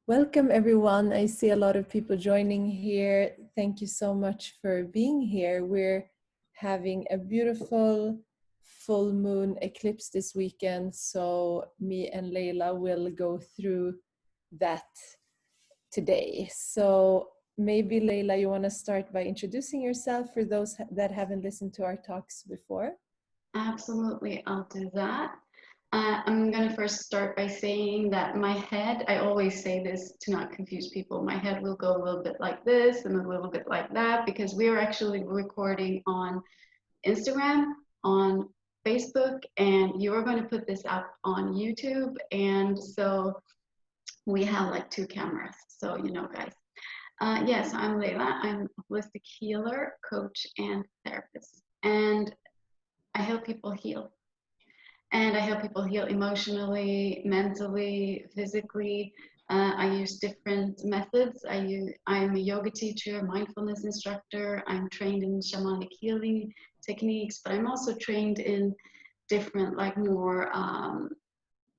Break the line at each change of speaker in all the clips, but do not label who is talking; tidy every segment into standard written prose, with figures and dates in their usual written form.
Welcome everyone. I see a lot of people joining here. Thank you so much for being here. We're having a beautiful full moon eclipse this weekend, so me and Leila will go through that today. So maybe Leila, you want to start by introducing yourself for those that haven't listened to our talks before?
Absolutely, I'll do that. I'm going to first start by saying that my head, I always say this to not confuse people, my head will go a little bit like this and a little bit like that because we are actually recording on Instagram, on Facebook, and you're going to put this up on YouTube. And so we have like two cameras. So, guys. Yes, I'm Leila. I'm a holistic healer, coach, and therapist. And I help people heal. And I help people heal emotionally, mentally, physically. I use different methods. I'm a yoga teacher, mindfulness instructor. I'm trained in shamanic healing techniques, but I'm also trained in different, like more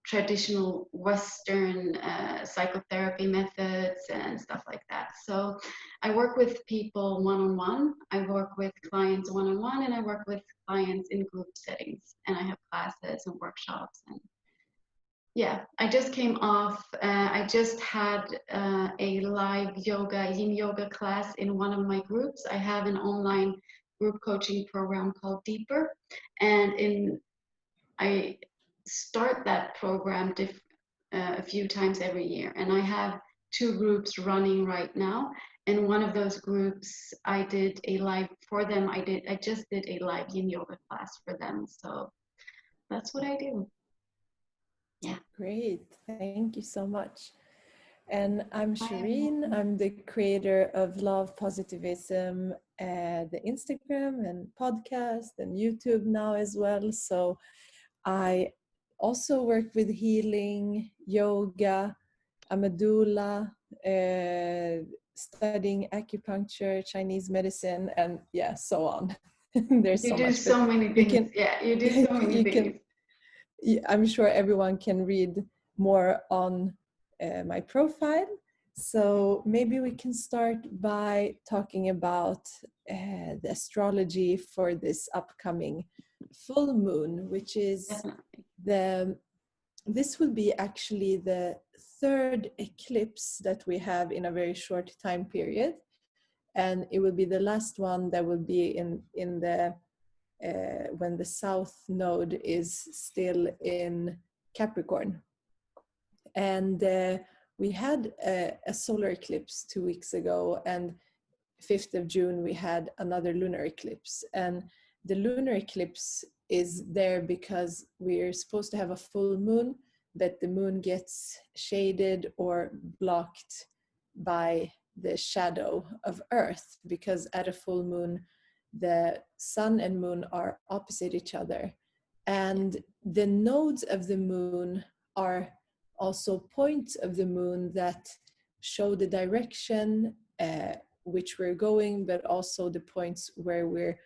traditional Western psychotherapy methods and stuff like that. So I work with people one-on-one, I work with clients one-on-one, and I work with clients in group settings. And I have classes and workshops. And yeah, I just came off, I just had a live yin yoga class in one of my groups. I have an online group coaching program called Deeper. And I start that program a few times every year. And I have two groups running right now. And one of those groups, I did a live for them. I just did a live yin yoga class for them. So that's what I do. Yeah.
Great. Thank you so much. And I'm Shireen. I'm the creator of Love Positivism, the Instagram and podcast and YouTube now as well. So I also work with healing, yoga. I'm a doula, studying acupuncture, Chinese medicine, and yeah, so on. There's so
You do
much, but
so many
you
things.
can,
Yeah, you do so many
you
things.
can. I'm sure everyone can read more on my profile. So maybe we can start by talking about the astrology for this upcoming full moon, which is
Definitely.
this will be actually the third eclipse that we have in a very short time period, and it will be the last one that will be in the when the south node is still in Capricorn. And we had a solar eclipse 2 weeks ago, and 5th of June we had another lunar eclipse. And the lunar eclipse is there because we're supposed to have a full moon, but the moon gets shaded or blocked by the shadow of Earth, because at a full moon the sun and moon are opposite each other, and the nodes of the moon are also points of the moon that show the direction which we're going, but also the points where we're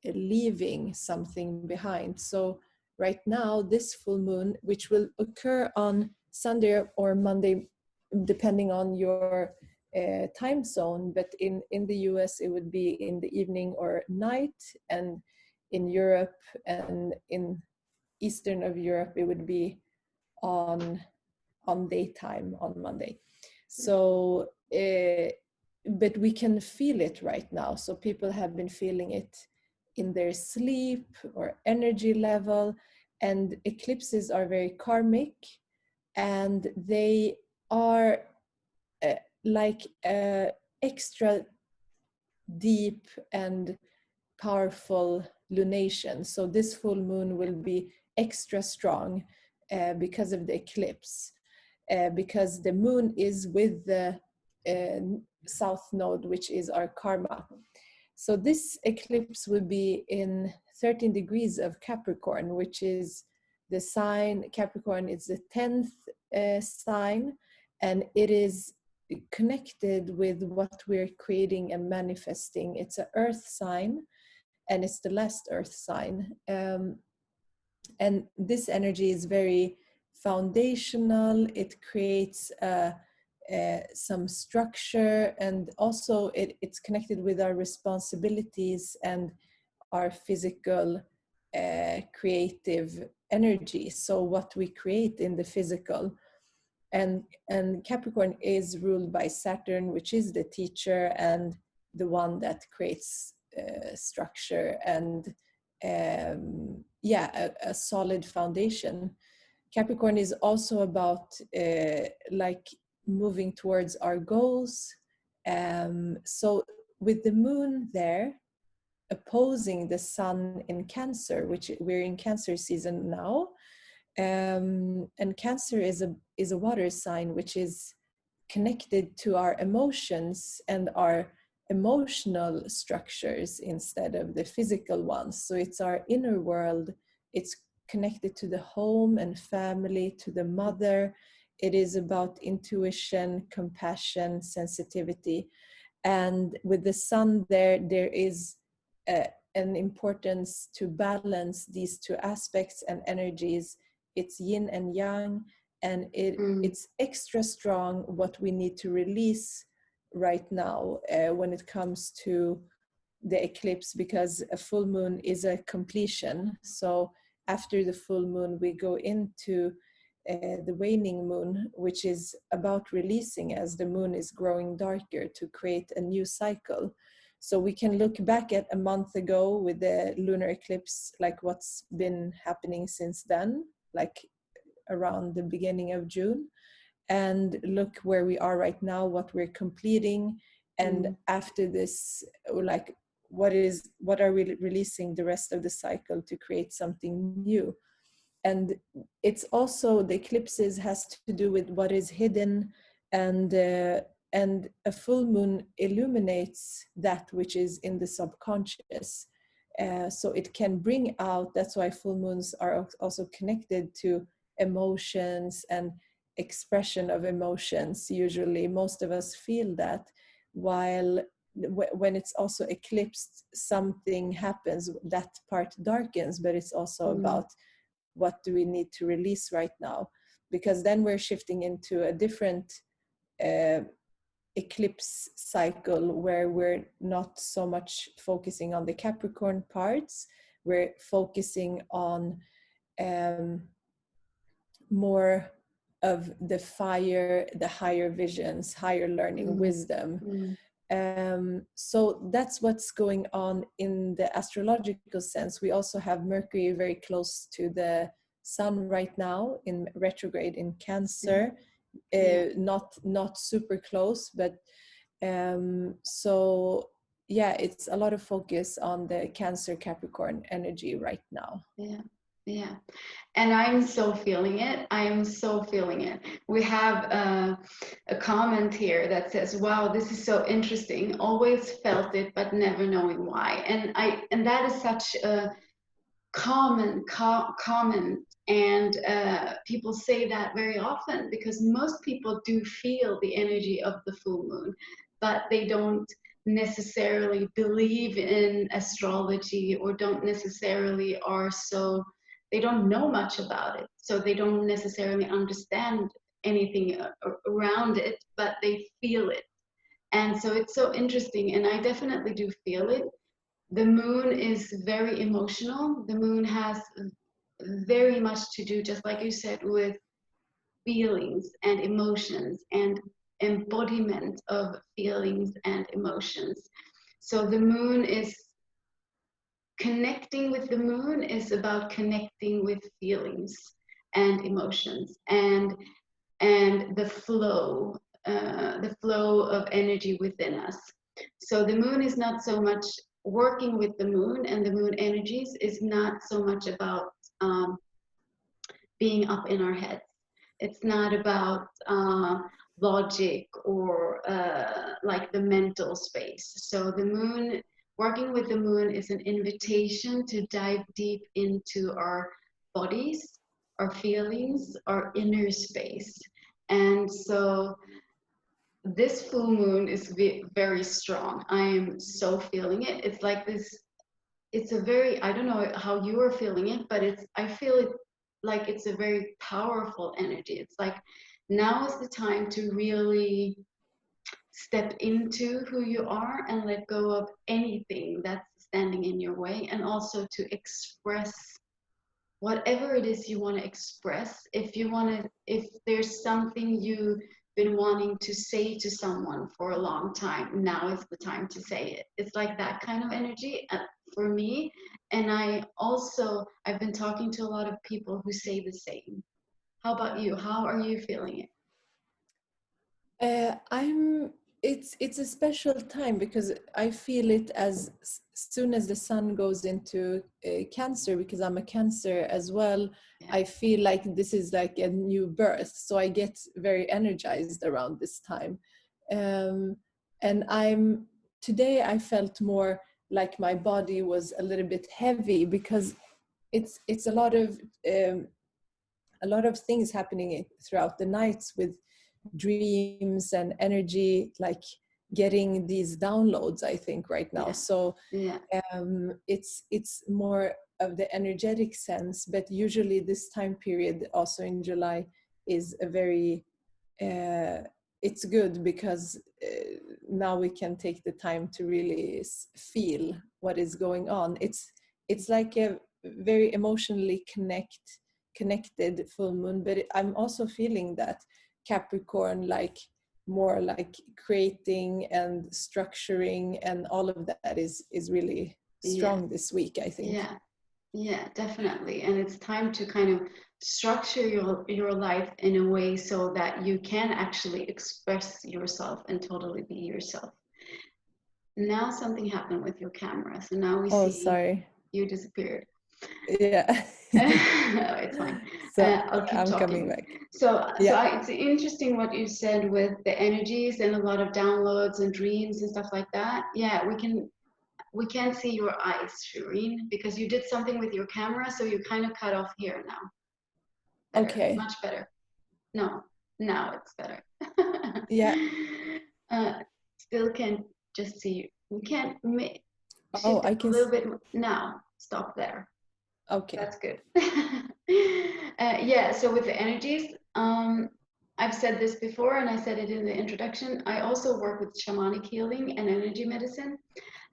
leaving something behind. So right now, this full moon, which will occur on Sunday or Monday, depending on your time zone, but in the US, it would be in the evening or night, and in Europe and in Eastern of Europe, it would be on daytime on Monday. So, but we can feel it right now. So people have been feeling it in their sleep or energy level. And eclipses are very karmic, and they are like extra deep and powerful lunation. So this full moon will be extra strong because of the eclipse, because the moon is with the south node, which is our karma. So this eclipse will be in 13 degrees of Capricorn, which is the sign. Capricorn is the 10th sign, and it is connected with what we're creating and manifesting. It's an earth sign, and it's the last earth sign. And this energy is very foundational. It creates some structure, and also it's connected with our responsibilities and our physical creative energy, so what we create in the physical. And Capricorn is ruled by Saturn, which is the teacher and the one that creates structure and a solid foundation. Capricorn is also about like moving towards our goals. So with the moon there opposing the sun in Cancer, which we're in Cancer season now, and Cancer is a water sign, which is connected to our emotions and our emotional structures instead of the physical ones. So it's our inner world. It's connected to the home and family, to the mother. It is about intuition, compassion, sensitivity. And with the sun there is an importance to balance these two aspects and energies. It's yin and yang, and it's extra strong what we need to release right now when it comes to the eclipse, because a full moon is a completion. So after the full moon we go into the waning moon, which is about releasing as the moon is growing darker to create a new cycle. So we can look back at a month ago with the lunar eclipse, like what's been happening since then, like around the beginning of June, and look where we are right now, what we're completing, and after this, like what are we releasing the rest of the cycle to create something new. And it's also, the eclipses has to do with what is hidden, and a full moon illuminates that which is in the subconscious. So it can bring out, that's why full moons are also connected to emotions and expression of emotions. Usually most of us feel that, while when it's also eclipsed, something happens, that part darkens, but it's also about what do we need to release right now, because then we're shifting into a different eclipse cycle where we're not so much focusing on the Capricorn parts. We're focusing on more of the fire, the higher visions, higher learning, wisdom. So that's what's going on in the astrological sense. We also have Mercury very close to the Sun right now in retrograde in Cancer. Not super close, but so yeah, it's a lot of focus on the Cancer Capricorn energy right now.
Yeah. And I'm so feeling it. I am so feeling it. We have a comment here that says, wow, this is so interesting. Always felt it, but never knowing why. And that is such a common comment. And people say that very often, because most people do feel the energy of the full moon, but they don't necessarily believe in astrology, or don't necessarily they don't know much about it, so they don't necessarily understand anything around it, but they feel it. And so it's so interesting, and I definitely do feel it. The moon is very emotional. The moon has very much to do, just like you said, with feelings and emotions and embodiment of feelings and emotions. So the moon is connecting with the moon is about connecting with feelings and emotions and the flow of energy within us. So the moon is not so much working with the moon, and the moon energies is not so much about being up in our heads. It's not about logic or like the mental space. So the moon, working with the moon is an invitation to dive deep into our bodies, our feelings, our inner space. And so this full moon is very strong. I am so feeling it. It's like this, it's a very, I don't know how you are feeling it, but I feel it like it's a very powerful energy. It's like Now is the time to really step into who you are and let go of anything that's standing in your way, and also to express whatever it is you want to express. If you want to, if there's something you've been wanting to say to someone for a long time, now is the time to say it. It's like that kind of energy for me. And I've been talking to a lot of people who say the same. How about you? How are you feeling it?
I'm it's a special time because I feel it as soon as the sun goes into Cancer, because I'm a Cancer as well.
Yeah.
I feel like this is like a new birth, so I get very energized around this time. um, and I'm today I felt more like my body was a little bit heavy because it's um, a lot of things happening throughout the nights with dreams and energy, like getting these downloads, I think, right now.
Yeah.
So
Yeah.
it's more of the energetic sense, but usually this time period also in July is a very uh, it's good because now we can take the time to really feel what is going on. It's like a very emotionally connected full moon, but I'm also feeling that Capricorn, like more like creating and structuring, and all of that is really
Yeah.
strong this week, I think.
Yeah. Yeah, definitely. And it's time to kind of structure your life in a way so that you can actually express yourself and totally be yourself. Now something happened with your camera, so now we
Oh,
see
sorry.
you disappeared.
Yeah.
It's fine.
So
I'll keep
I'm coming
talking.
back.
So
Yeah.
it's interesting what you said with the energies and a lot of downloads and dreams and stuff like that. Yeah, we can't see your eyes, Shireen, because you did something with your camera, so you kind of cut off here now. Better,
Okay.
much better. No, now it's better.
Yeah.
uh, Still can't just see you. We can't
Oh,
shift it
I
a
can.
little bit. Now, stop there.
Okay.
That's good. Yeah, so with the energies, I've said this before and I said it in the introduction. I also work with shamanic healing and energy medicine.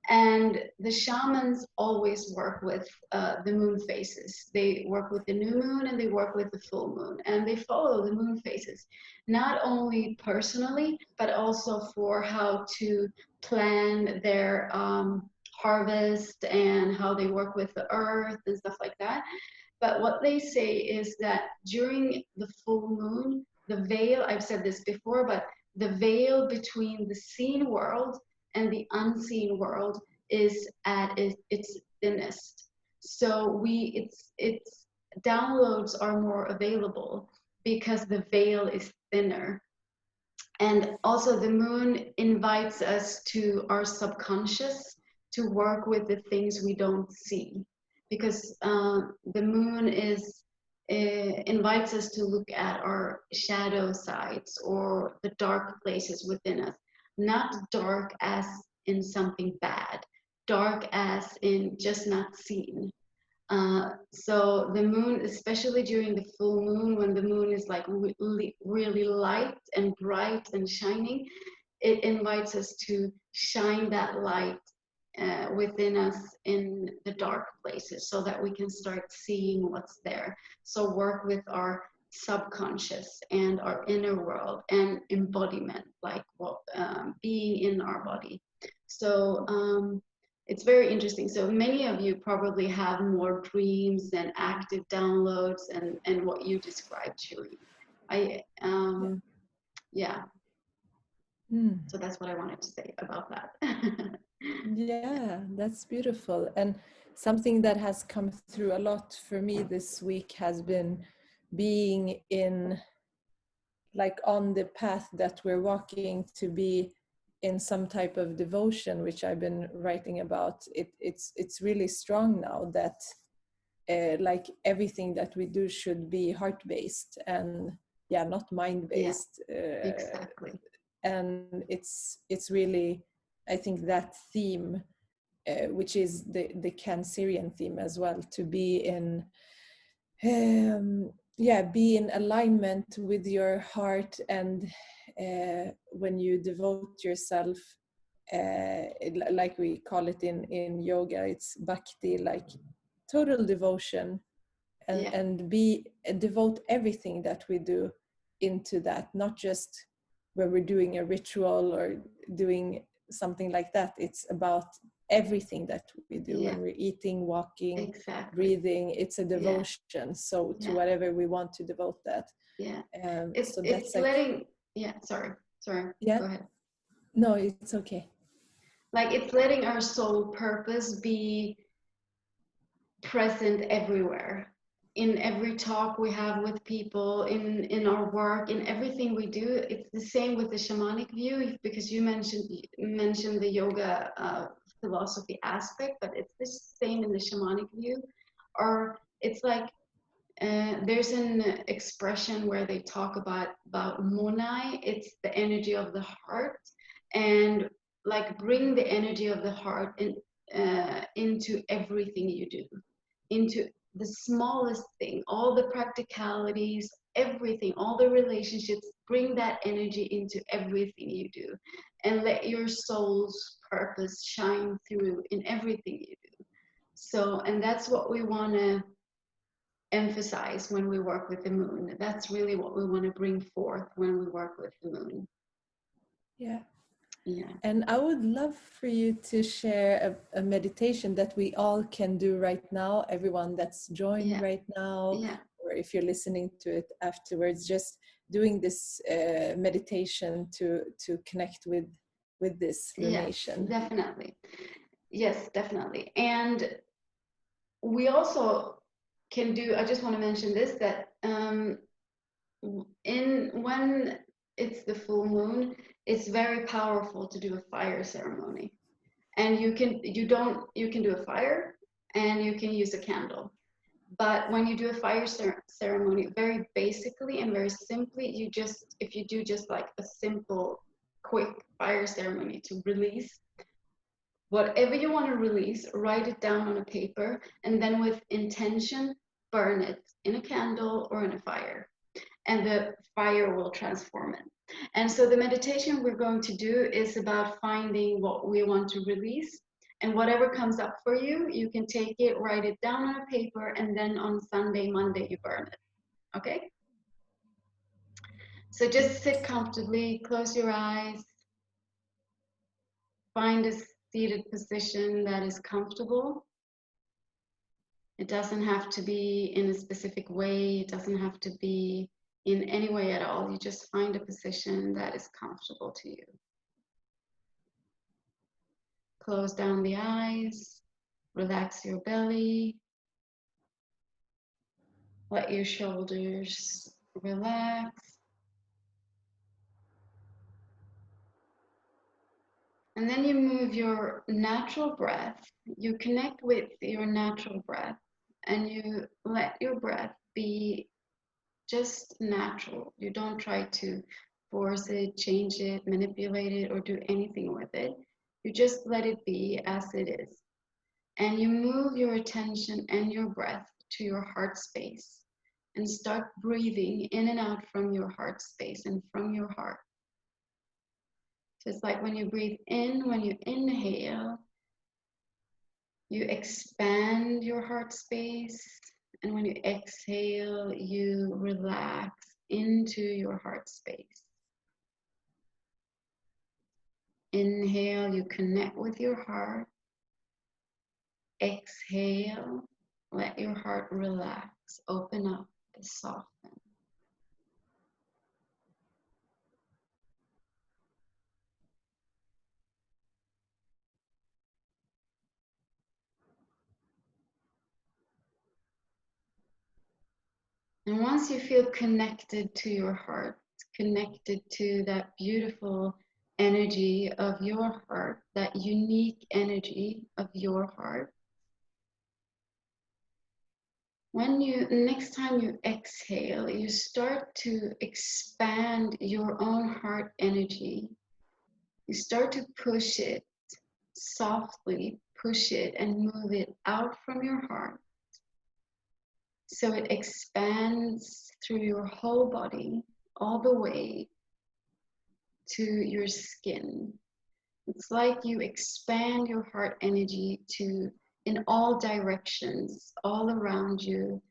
And the shamans always work with the moon phases. They work with the new moon and they work with the full moon. And they follow the moon phases, not only personally, but also for how to plan their harvest and how they work with the earth and stuff like that. But what they say is that during the full moon, the veil, I've said this before, but the veil between the seen world and the unseen world is at its thinnest. So it's downloads are more available because the veil is thinner. And also the moon invites us to our subconscious to work with the things we don't see, because the moon is invites us to look at our shadow sides or the dark places within us, not dark as in something bad, dark as in just not seen. So the moon, especially during the full moon, when the moon is like really light and bright and shining, it invites us to shine that light within us in the dark places so that we can start seeing what's there. So work with our subconscious and our inner world and embodiment, like what being in our body. So it's very interesting. So many of you probably have more dreams and active downloads and what you described, Shuri. I
Yeah.
yeah.
Hmm.
So that's what I wanted to say about that.
Yeah, that's beautiful. And something that has come through a lot for me this week has been being in, like, on the path that we're walking, to be in some type of devotion, which I've been writing about. It's really strong now that like everything that we do should be heart-based and, yeah, not
Yeah,
mind-based.
exactly.
And it's really, I think, that theme, which is the Cancerian theme as well, to be in, yeah, be in alignment with your heart. And when you devote yourself, like we call it in yoga, it's bhakti, like total devotion.
Yeah,
And be devote everything that we do into that, not just when we're doing a ritual or doing something like that. It's about everything that we do when
yeah,
we're eating, walking,
exactly.
breathing. It's a
Yeah,
devotion, so to
yeah,
whatever we want to devote that.
yeah.
So
It's
that's like,
letting, yeah, sorry,
yeah,
go ahead.
no, it's okay.
Like it's letting our soul purpose be present everywhere, in every talk we have with people, in our work, in everything we do. It's the same with the shamanic view, because you mentioned the yoga philosophy aspect, but it's the same in the shamanic view. Or it's like there's an expression where they talk about monai. It's the energy of the heart, and like bring the energy of the heart into everything you do, into the smallest thing, all the practicalities, everything, all the relationships. Bring that energy into everything you do, and let your soul's purpose shine through in everything you do. So, and that's what we want to emphasize when we work with the moon. That's really what we want to bring forth when we work with the moon.
Yeah.
Yeah.
And I would love for you to share a meditation that we all can do right now, everyone that's joined
Yeah.
right now,
Yeah.
or if you're listening to it afterwards, just doing this meditation to connect with this
Yes,
lunation.
definitely. Yes, definitely. And we also can do, I just want to mention this, that in when it's the full moon, it's very powerful to do a fire ceremony. And you can do a fire, and you can use a candle. But when you do a fire ceremony, very basically and very simply, if you do just like a simple, quick fire ceremony to release whatever you want to release, write it down on a paper, and then with intention, burn it in a candle or in a fire, and the fire will transform it. And so the meditation we're going to do is about finding what we want to release. And whatever comes up for you, you can take it, write it down on a paper, and then on Sunday, Monday, you burn it. Okay? So just sit comfortably, close your eyes, find a seated position that is comfortable. It doesn't have to be in a specific way, it doesn't have to be in any way at all. You just find a position that is comfortable to you. Close down the eyes, relax your belly, let your shoulders relax. And then you move your natural breath. You connect with your natural breath, and you let your breath be just natural. You don't try to force it, change it, manipulate it, or do anything with it. You just let it be as it is. And you move your attention and your breath to your heart space and start breathing in and out from your heart space and from your heart. Just like when you breathe in, when you inhale, you expand your heart space. And when you exhale, you relax into your heart space. Inhale, you connect with your heart. Exhale, let your heart relax, open up, soften. And once you feel connected to your heart, connected to that beautiful energy of your heart, that unique energy of your heart, when you next time you exhale, you start to expand your own heart energy. You start to push it softly, push it and move it out from your heart So it expands through your whole body, all the way to your skin. It's like you expand your heart energy to in all directions, all around you.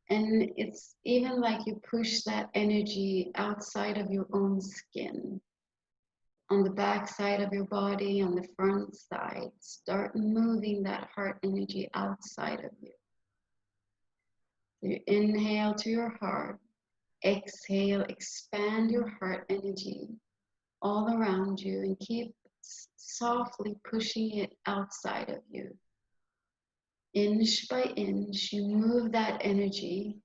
And it's even like you push that energy outside of your own skin, on the back side of your body, on the front side. Start moving that heart energy outside of you. You inhale to your heart, exhale, expand your heart energy all around you and keep softly pushing it outside of you. Inch by inch, you move that energy,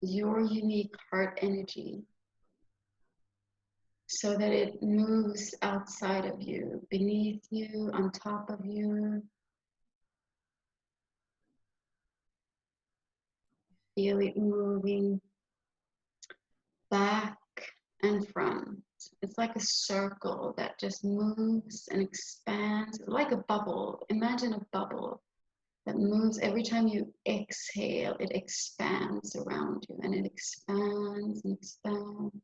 your unique heart energy, so that it moves outside of you, beneath you, on top of you. Feel it moving back and front. It's like a circle that just moves and expands, like a bubble. Imagine a bubble that moves every time you exhale, it expands around you and it expands and expands.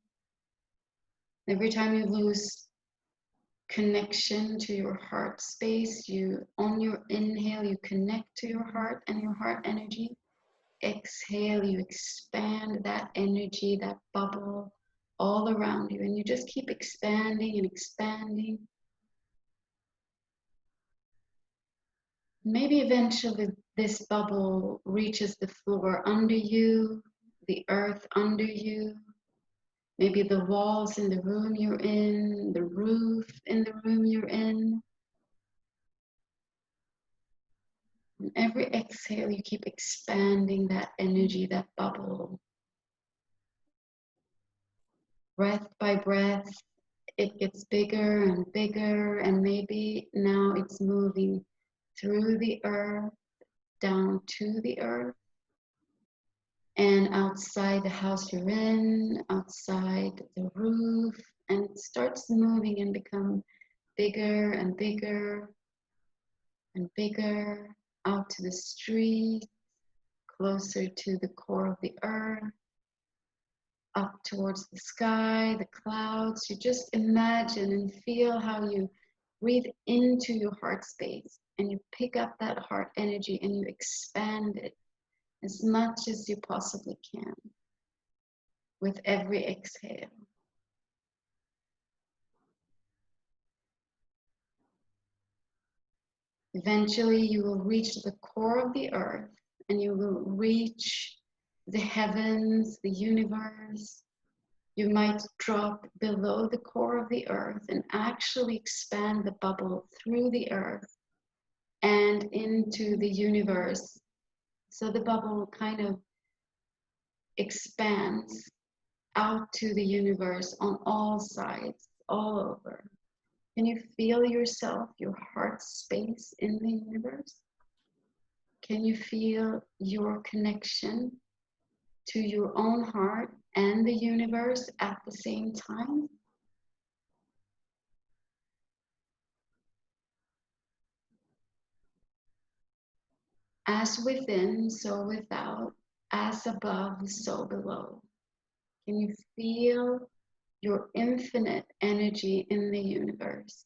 Every time you lose connection to your heart space, you on your inhale, you connect to your heart and your heart energy. Exhale, you expand that energy, that bubble all around you, and you just keep expanding and expanding. Maybe eventually this bubble reaches the floor under you, the earth under you, maybe the walls in the room you're in, the roof in the room you're in. And every exhale, you keep expanding that energy, that bubble. Breath by breath, it gets bigger and bigger, and maybe now it's moving through the earth, down to the earth, and outside the house you're in, outside the roof, and it starts moving and become bigger and bigger and bigger, out to the street, closer to the core of the earth, up towards the sky, the clouds. You just imagine and feel how you breathe into your heart space and you pick up that heart energy and you expand it as much as you possibly can with every exhale. Eventually, you will reach the core of the earth and you will reach the heavens, the universe. You might drop below the core of the earth and actually expand the bubble through the earth and into the universe. So the bubble kind of expands out to the universe on all sides, all over. Can you feel yourself, your heart space in the universe? Can you feel your connection to your own heart and the universe at the same time? As within, so without, as above, so below. Can you feel your infinite energy in the universe?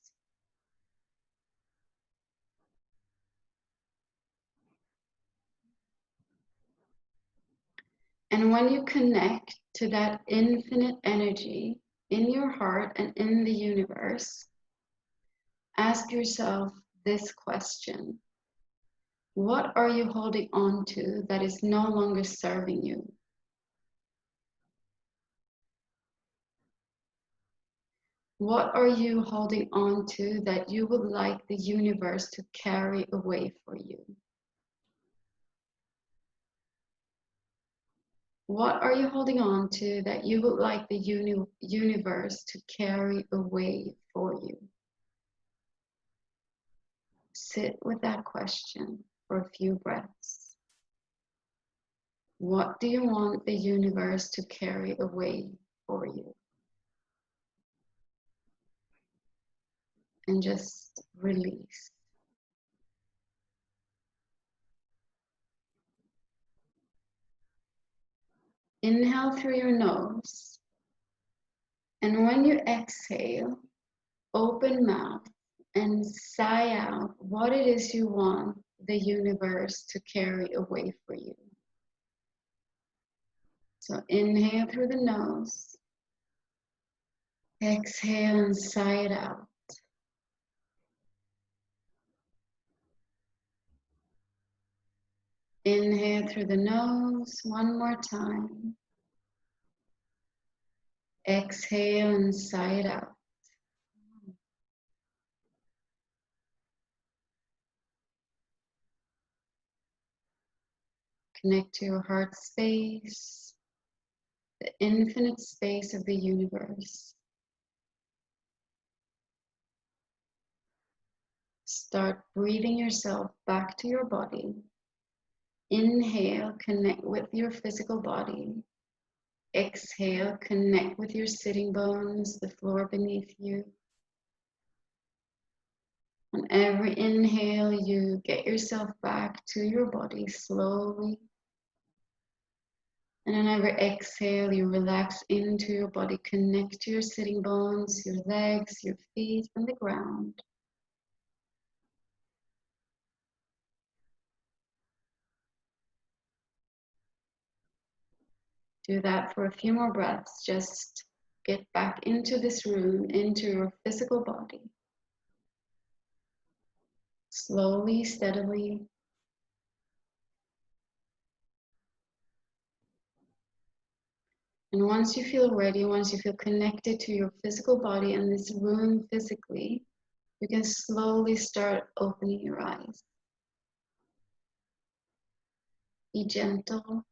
And when you connect to that infinite energy in your heart and in the universe, ask yourself this question. What are you holding on to that is no longer serving you? What are you holding on to that you would like the universe to carry away for you? What are you holding on to that you would like the universe to carry away for you? Sit with that question for a few breaths. What do you want the universe to carry away for you? And just release. Inhale through your nose. And when you exhale, open mouth and sigh out what it is you want the universe to carry away for you. So inhale through the nose. Exhale and sigh it out. Inhale through the nose one more time. Exhale and sigh it out. Connect to your heart space, the infinite space of the universe. Start breathing yourself back to your body. Inhale, connect with your physical body. Exhale, connect with your sitting bones, the floor beneath you. On every inhale, you get yourself back to your body slowly. And on every exhale, you relax into your body, connect to your sitting bones, your legs, your feet, and the ground. Do that for a few more breaths. Just get back into this room, into your physical body. Slowly, steadily. And once you feel ready, once you feel connected to your physical body and this room physically, you can slowly start opening your eyes. Be gentle.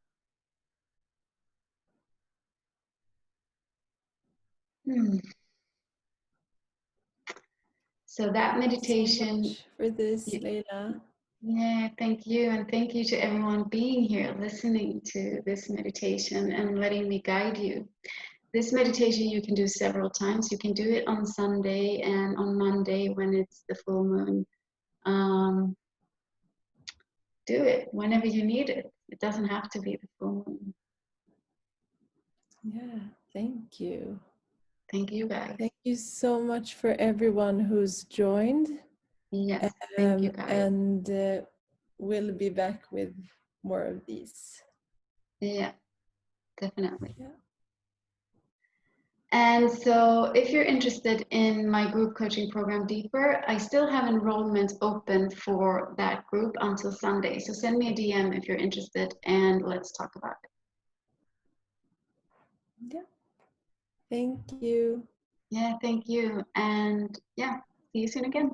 So that meditation,
so much for this, Leila.
yeah, thank you. And thank you to everyone being here, listening to this meditation and letting me guide you. This meditation you can do several times. You can do it on Sunday and on Monday when it's the full moon. Do it whenever you need it. It doesn't have to be the full moon.
Yeah, thank you.
Thank you, guys.
Thank you so much for everyone who's joined.
Yes, thank you, guys.
And we'll be back with more of these.
Yeah, definitely.
Yeah.
And so if you're interested in my group coaching program deeper, I still have enrollment open for that group until Sunday. So send me a DM if you're interested and let's talk about it.
Yeah. Thank you.
Yeah, thank you. And yeah, see you soon again.